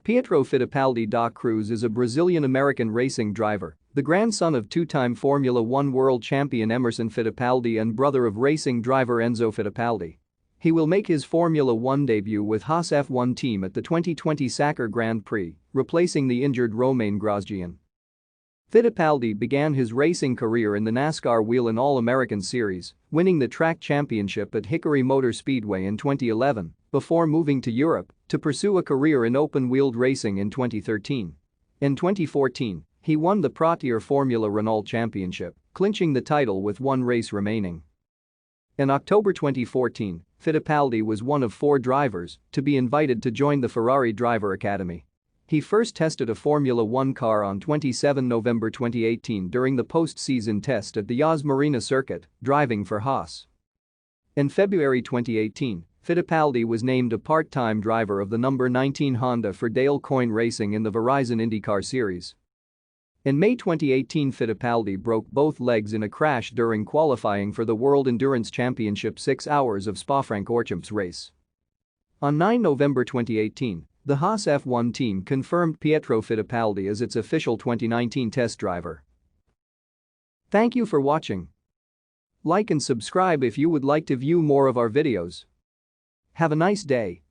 Pietro Fittipaldi da Cruz is a Brazilian-American racing driver, the grandson of two-time Formula One world champion Emerson Fittipaldi and brother of racing driver Enzo Fittipaldi. He will make his Formula One debut with Haas F1 Team at the 2020 Sakhir Grand Prix, replacing the injured Romain Grosjean. Fittipaldi began his racing career in the NASCAR Wheel and All-American Series, winning the track championship at Hickory Motor Speedway in 2011, before moving to Europe to pursue a career in open-wheeled racing in 2013. In 2014, he won the Pro Tier Formula Renault Championship, clinching the title with one race remaining. In October 2014, Fittipaldi was one of 4 drivers to be invited to join the Ferrari Driver Academy. He first tested a Formula One car on 27 November 2018 during the post-season test at the Yas Marina circuit, driving for Haas. In February 2018, Fittipaldi was named a part-time driver of the number 19 Honda for Dale Coyne Racing in the Verizon IndyCar Series. In May 2018, Fittipaldi broke both legs in a crash during qualifying for the World Endurance Championship 6 Hours of Spa-Francorchamps race. On 9 November 2018, the Haas F1 team confirmed Pietro Fittipaldi as its official 2019 test driver. Thank you for watching. Like and subscribe if you would like to view more of our videos. Have a nice day.